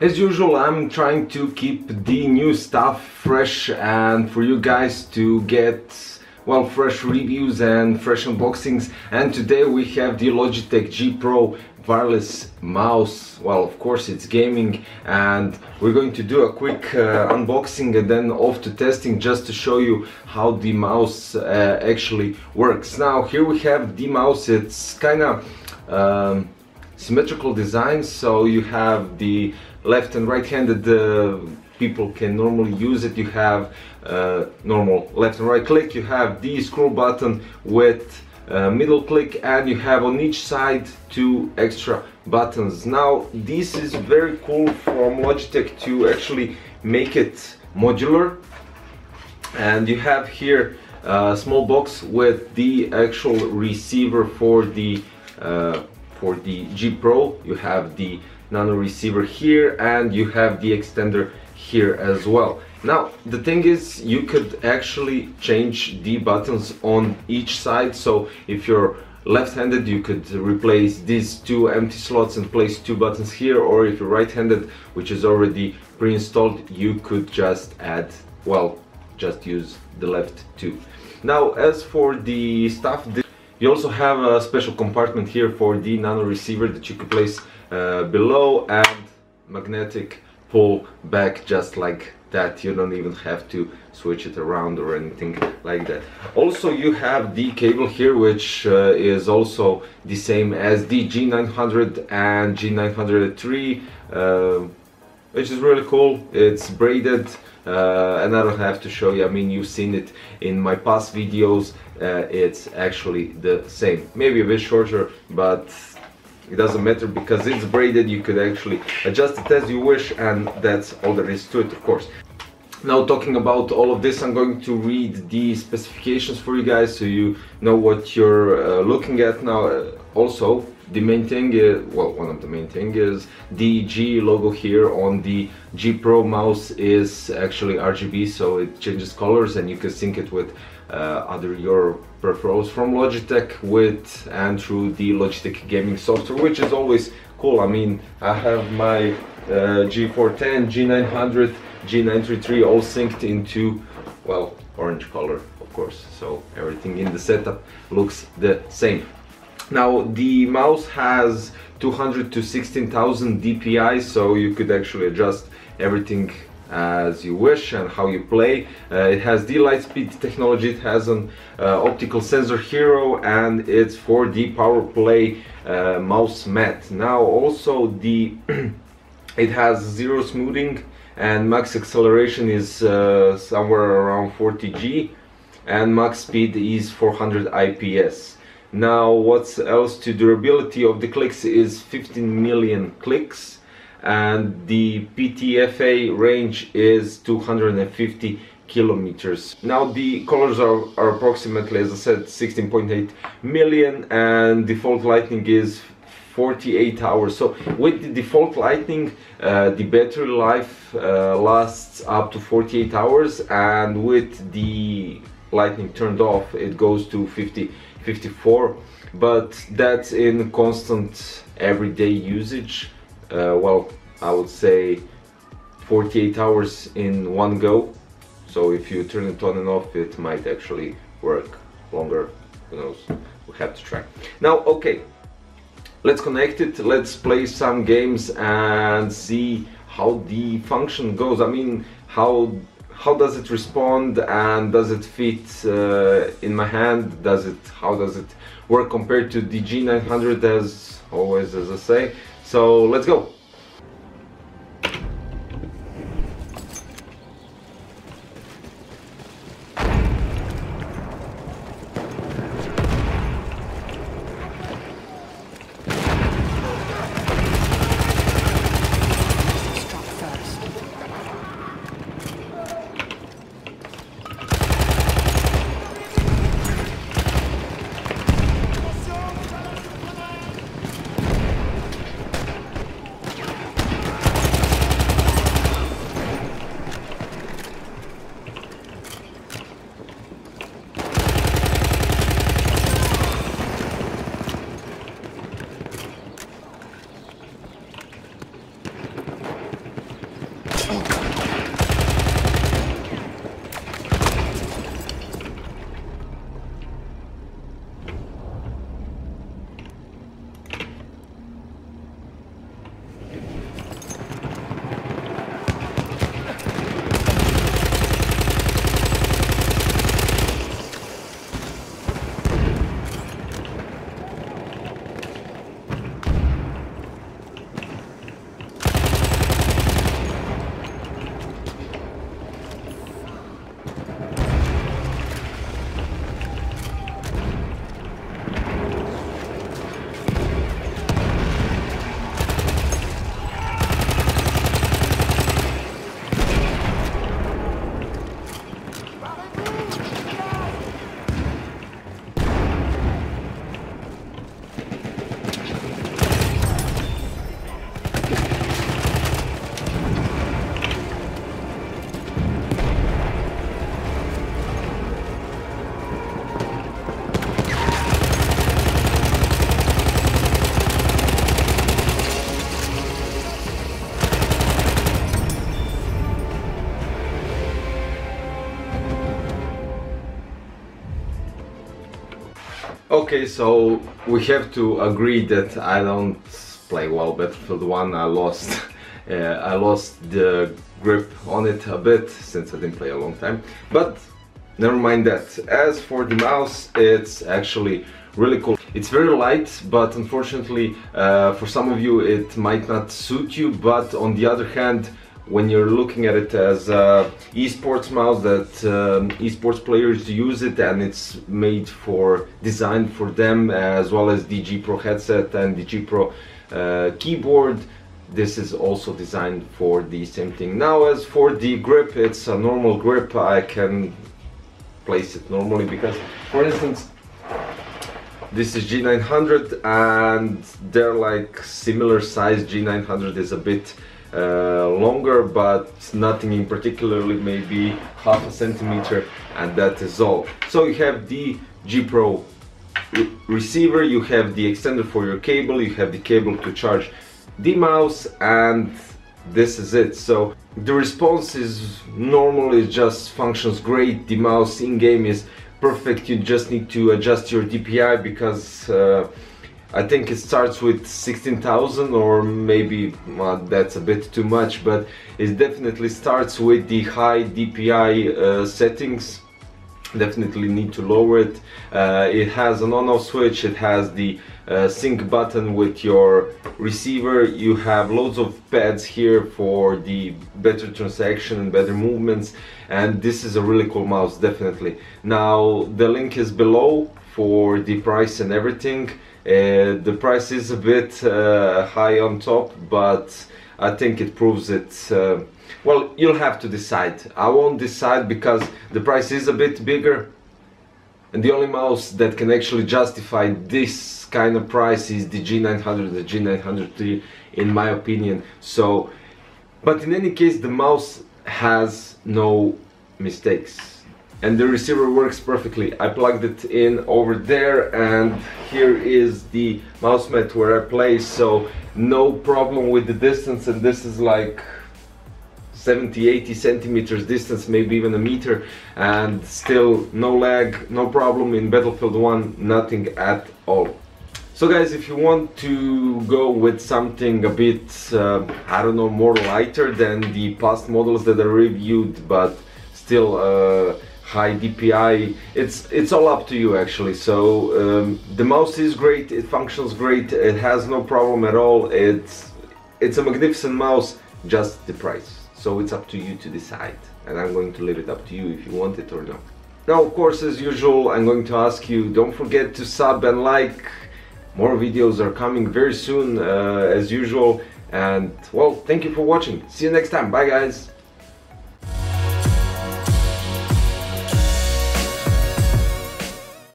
As usual, I'm trying to keep the new stuff fresh and for you guys to get, well, fresh reviews and fresh unboxings. And today we have the Logitech G Pro wireless mouse. Well, of course it's gaming, and we're going to do a quick unboxing and then off to testing just to show you how the mouse actually works. Now here we have the mouse. It's kind of symmetrical design, so you have the left and right-handed people can normally use it. You have normal left and right click, you have the scroll button with middle click, and you have on each side 2 extra buttons. Now this is very cool from Logitech to actually make it modular, and you have here a small box with the actual receiver for the G Pro. You have the Nano Receiver here, and you have the extender here as well. Now the thing is, you could actually change the buttons on each side. So if you're left-handed, you could replace these 2 empty slots and place 2 buttons here, or if you're right-handed, which is already pre-installed, you could just add, well, just use the left 2. Now as for the stuff, you also have a special compartment here for the Nano Receiver that you could place below, and magnetic pull back just like that. You don't even have to switch it around or anything like that. Also you have the cable here, which is also the same as the G900 and G903, which is really cool. It's braided, and I don't have to show you, I mean, you've seen it in my past videos. It's actually the same, maybe a bit shorter, but it doesn't matter because it's braided. You could actually adjust it as you wish, and that's all there is to it, of course. Now, talking about all of this, I'm going to read the specifications for you guys so you know what you're looking at. Now also, the main thing is, well, one of the main thing is the G logo here on the G Pro mouse is actually RGB, so it changes colors and you can sync it with other your peripherals from Logitech with and through the Logitech gaming software, which is always cool. I mean, I have my G410, G900, G933 all synced into, well, orange color, of course, so everything in the setup looks the same. Now the mouse has 200 to 16,000 dpi, so you could actually adjust everything as you wish and how you play. It has the LIGHTSPEED technology, it has an optical sensor hero, and it's for the power play mouse mat. Now also the it has 0 smoothing, and max acceleration is somewhere around 40 G, and max speed is 400 IPS. Now what's else to durability of the clicks is 15 million clicks, and the PTFA range is 250 kilometers. Now the colors are approximately, as I said, 16.8 million, and default lightning is 48 hours. So with the default lightning, the battery life lasts up to 48 hours, and with the lightning turned off it goes to 54, but that's in constant everyday usage. Well, I would say 48 hours in one go, so if you turn it on and off, it might actually work longer, who knows, we'll have to try. Now, okay, let's connect it, let's play some games and see how the function goes. I mean, how does it respond, and does it fit in my hand? How does it work compared to the G900, as always, as I say? So let's go. Okay, so we have to agree that I don't play well Battlefield 1. I lost the grip on it a bit since I didn't play a long time, but never mind that. As for the mouse, it's actually really cool. It's very light, but unfortunately for some of you it might not suit you, but on the other hand, when you're looking at it as a esports mouse that esports players use it, and it's designed for them, as well as the G Pro headset and the G Pro keyboard, this is also designed for the same thing. Now, as for the grip, it's a normal grip. I can place it normally because, for instance, this is G900 and they're like similar size. G900 is a bit longer, but nothing in particularly, maybe half a centimeter, and that is all. So you have the G Pro receiver, you have the extender for your cable, you have the cable to charge the mouse, and this is it. So the response is normal, it just functions great. The mouse in game is perfect. You just need to adjust your DPI because I think it starts with 16,000, or maybe that's a bit too much, but it definitely starts with the high DPI settings. Definitely need to lower it. It has an on-off switch, it has the sync button with your receiver. You have loads of pads here for the better transaction and better movements, and this is a really cool mouse, definitely. Now the link is below for the price and everything. The price is a bit high on top, but I think it proves it. Well, you'll have to decide. I won't decide because the price is a bit bigger, and the only mouse that can actually justify this kind of price is the G900, the G900 in my opinion. So, but in any case, the mouse has no mistakes, and the receiver works perfectly. I plugged it in over there, and here is the mouse mat where I play, so no problem with the distance, and this is like 70-80 centimeters distance, maybe even a meter, and still no lag, no problem. In Battlefield 1, nothing at all. So guys, if you want to go with something a bit, I don't know, more lighter than the past models that I reviewed, but still high DPI, it's all up to you actually. So the mouse is great, it functions great, it has no problem at all. It's a magnificent mouse, just the price. So it's up to you to decide, and I'm going to leave it up to you if you want it or not. Now, of course, as usual, I'm going to ask you, don't forget to sub and like. More videos are coming very soon, as usual. And well, thank you for watching. See you next time. Bye guys.